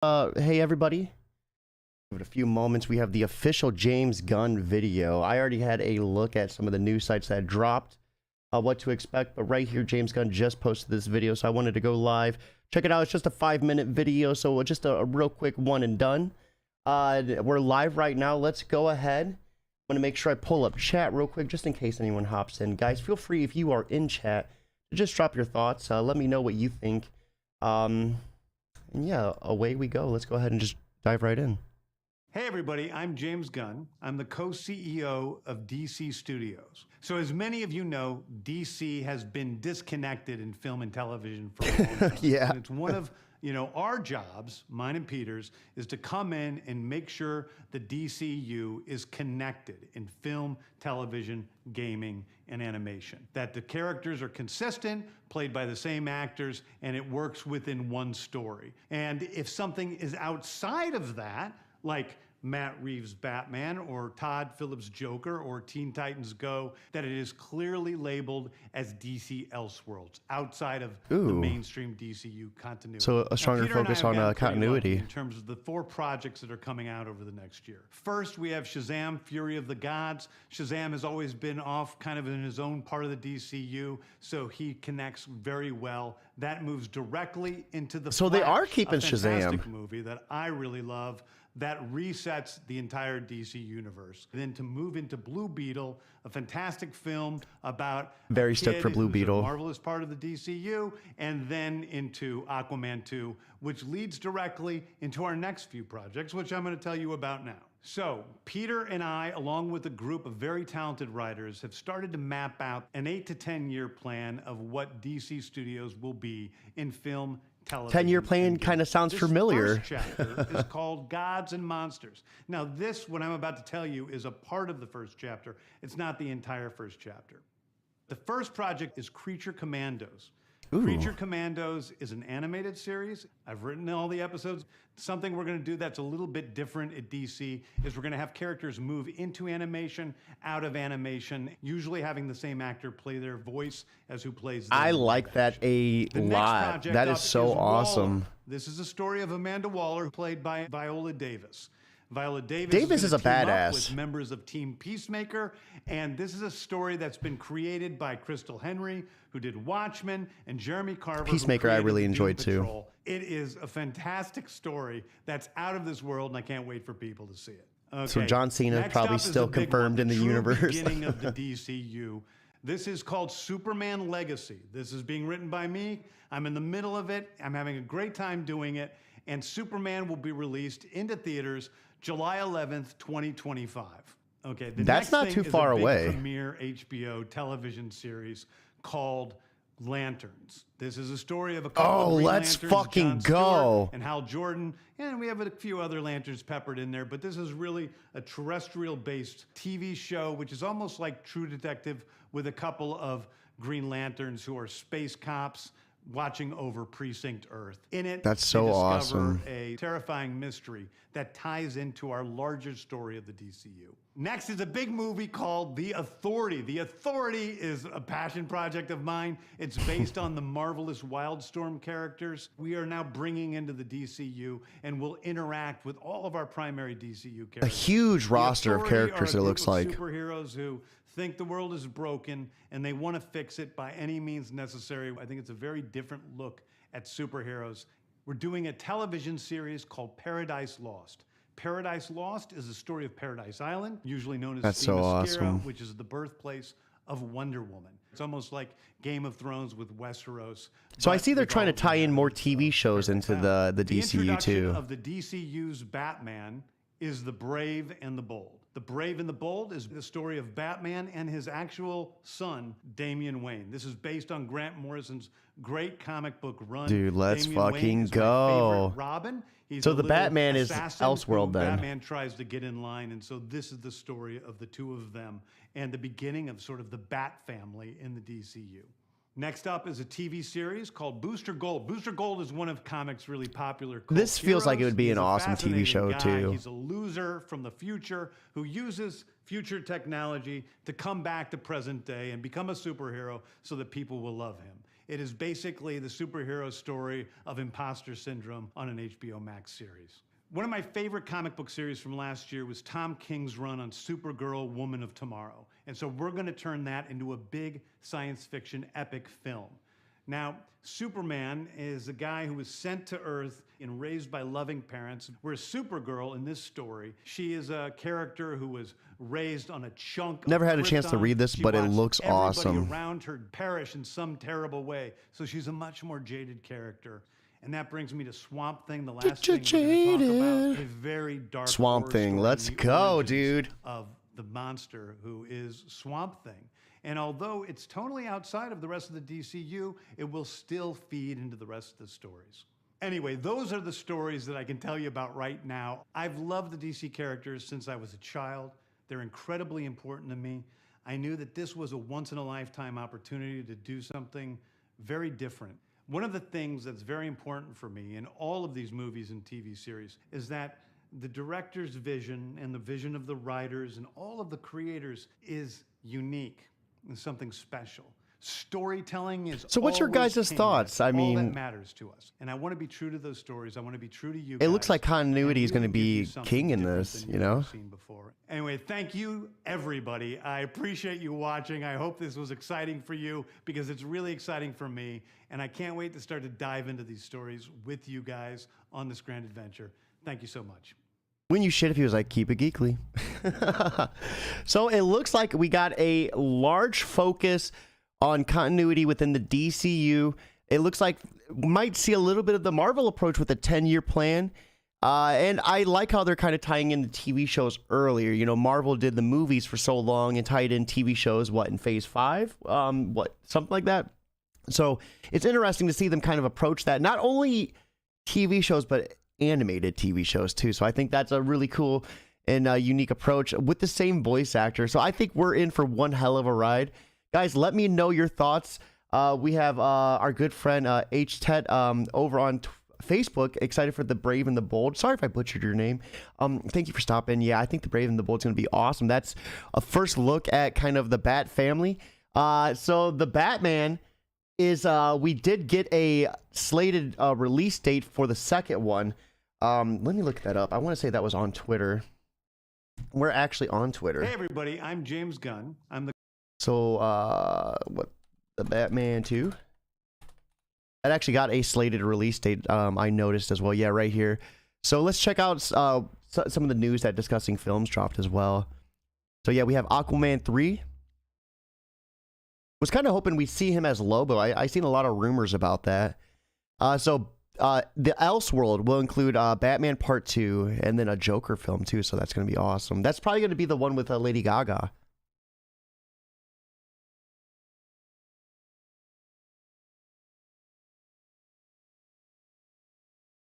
Hey everybody. Give it a few moments. We have the official James Gunn video. I already had a look at some of the news sites that dropped what to expect, but right here, James Gunn just posted this video, so I wanted to go live. Check it out. It's just a 5-minute video, so just a real quick one and done. We're live right now. Let's go ahead. I'm going to make sure I pull up chat real quick, just in case anyone hops in. Guys, feel free, if you are in chat, to just drop your thoughts. Let me know what you think. And yeah, away we go. Let's go ahead and just dive right in. Hey everybody, I'm James Gunn. I'm the co-CEO of DC Studios. So as many of you know, DC has been disconnected in film and television for a long time. Yeah. And it's one of, our jobs, mine and Peter's, is to come in and make sure the DCU is connected in film, television, gaming, and animation. That the characters are consistent, played by the same actors, and it works within one story. And if something is outside of that, like Matt Reeves' Batman or Todd Phillips' Joker or Teen Titans Go, that it is clearly labeled as DC Elseworlds, outside of the mainstream DCU continuity. So a stronger focus on continuity. In terms of the 4 projects that are coming out over the next year. First, we have Shazam! Fury of the Gods. Shazam has always been off kind of in his own part of the DCU, so he connects very well. That moves directly into the So they are keeping a fantastic Shazam. Movie that I really love, that resets the entire DC universe. Then to move into Blue Beetle, a fantastic film about very stoked for Blue Beetle, a marvelous part of the DCU, and then into Aquaman 2, which leads directly into our next few projects, which I'm going to tell you about now. So Peter and I, along with a group of very talented writers, have started to map out an 8 to 10 year plan of what DC Studios will be in film, television. 10-year plan kind of sounds familiar. This first chapter is called Gods and Monsters. Now this, what I'm about to tell you, is a part of the first chapter. It's not the entire first chapter. The first project is Creature Commandos. Creature Commandos is an animated series. I've written all the episodes. Something we're going to do that's a little bit different at DC is we're going to have characters move into animation, out of animation, usually having the same actor play their voice as who plays them. I like that a lot. That is so awesome. This is a story of Amanda Waller, played by Viola Davis. Viola Davis is a badass. With members of Team Peacemaker, and this is a story that's been created by Crystal Henry, who did Watchmen, and Jeremy Carver. Peacemaker I really enjoyed too. It is a fantastic story that's out of this world, and I can't wait for people to see it. Okay. So John Cena probably still confirmed in the universe. Beginning of the DCU. This is called Superman Legacy. This is being written by me. I'm in the middle of it. I'm having a great time doing it. And Superman will be released into theaters July 11th, 2025. Okay, that's not too far away. Premiere HBO television series called Lanterns. This is a story of a couple of Green let's Lanterns, fucking John go. Stewart and Hal Jordan, and we have a few other Lanterns peppered in there, but this is really a terrestrial-based TV show, which is almost like True Detective with a couple of Green Lanterns who are space cops watching over Precinct Earth. In it, that's so awesome. A terrifying mystery that ties into our larger story of the DCU. Next is a big movie called The Authority. The Authority is a passion project of mine. It's based on the marvelous Wildstorm characters we are now bringing into the DCU, and will interact with all of our primary DCU characters. A huge roster of characters, it looks like. Superheroes who think the world is broken and they want to fix it by any means necessary. I think it's a very different look at superheroes. We're doing a television series called Paradise Lost. Paradise Lost is the story of Paradise Island, usually known as Themyscira, which is the birthplace of Wonder Woman. It's almost like Game of Thrones with Westeros. So I see they're trying to tie in more TV shows into the DCU too. The introduction of the DCU's Batman is The Brave and the Bold. The Brave and the Bold is the story of Batman and his actual son, Damian Wayne. This is based on Grant Morrison's great comic book run. Dude, let's Damian fucking Wayne is go. my favorite Robin. He's so the Batman is Elseworld then. Batman tries to get in line, and so this is the story of the two of them and the beginning of sort of the Bat family in the DCU. Next up is a TV series called Booster Gold. Booster Gold is one of comics' really popular cult This feels heroes. like it would be an awesome TV show, guy. too. He's a loser from the future who uses future technology to come back to present day and become a superhero so that people will love him. It is basically the superhero story of imposter syndrome on an HBO Max series. One of my favorite comic book series from last year was Tom King's run on Supergirl, Woman of Tomorrow. And so we're going to turn that into a big science fiction epic film. Now, Superman is a guy who was sent to Earth and raised by loving parents, whereas Supergirl in this story, she is a character who was raised on a chunk Never of had a chance to Krypton. read this, She but it watched looks everybody awesome. around her perish in some terrible way. So she's a much more jaded character. And that brings me to Swamp Thing, the last thing we're going to talk about. A very dark Swamp horror Thing, story let's in the go, origins dude. of the monster who is Swamp Thing. And although it's totally outside of the rest of the DCU, it will still feed into the rest of the stories. Anyway, those are the stories that I can tell you about right now. I've loved the DC characters since I was a child. They're incredibly important to me. I knew that this was a once-in-a-lifetime opportunity to do something very different. One of the things that's very important for me in all of these movies and TV series is that the director's vision and the vision of the writers and all of the creators is unique and something special. Storytelling is So what's your always guys' king. thoughts? That's I all mean, that matters to us. And I want to be true to those stories. I want to be true to you it guys. looks like continuity is and going to really give be you something king in different this, than you you've know? ever seen before. Anyway, thank you, everybody. I appreciate you watching. I hope this was exciting for you because it's really exciting for me. And I can't wait to start to dive into these stories with you guys on this grand adventure. Thank you so much. When you shit, if he was like, keep it geekly. So it looks like we got a large focus on continuity within the DCU. It looks like we might see a little bit of the Marvel approach with a 10-year plan. And I like how they're kind of tying in the TV shows earlier. You know, Marvel did the movies for so long and tied in TV shows, what, in phase 5? Something like that. So it's interesting to see them kind of approach that. Not only TV shows, but animated TV shows too. So I think that's a really cool and unique approach with the same voice actor. So I think we're in for one hell of a ride. Guys, let me know your thoughts. We have our good friend H-Tet over on Facebook, excited for The Brave and the Bold. Sorry if I butchered your name. Thank you for stopping. Yeah, I think The Brave and the Bold is going to be awesome. That's a first look at kind of the Bat family. So the Batman is, we did get a slated release date for the second one. Let me look that up. I want to say that was on Twitter. We're actually on Twitter. Hey, everybody. I'm James Gunn. I'm the So, what, the Batman 2? That actually got a slated release date, I noticed as well. Yeah, right here. So let's check out some of the news that Discussing Films dropped as well. So yeah, we have Aquaman 3. Was kind of hoping we'd see him as Lobo. I seen a lot of rumors about that. So the Elseworld will include Batman Part 2 and then a Joker film too. So that's going to be awesome. That's probably going to be the one with Lady Gaga.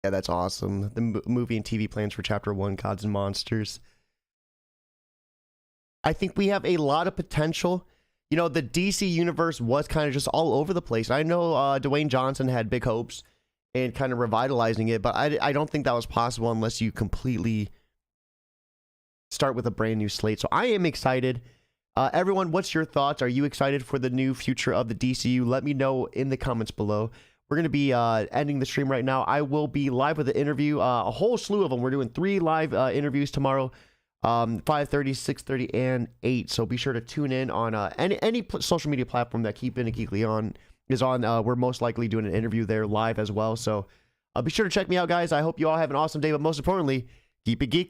Yeah, that's awesome. The movie and TV plans for Chapter 1, Gods and Monsters. I think we have a lot of potential. You know, the DC universe was kind of just all over the place. I know Dwayne Johnson had big hopes in kind of revitalizing it, but I don't think that was possible unless you completely start with a brand new slate. So I am excited. Everyone, what's your thoughts? Are you excited for the new future of the DCU? Let me know in the comments below. We're going to be ending the stream right now. I will be live with an interview, a whole slew of them. We're doing 3 live interviews tomorrow, 5:30, 6:30, and 8. So be sure to tune in on any social media platform that Keep It Geekly on is on. We're most likely doing an interview there live as well. So be sure to check me out, guys. I hope you all have an awesome day, but most importantly, keep it geekly.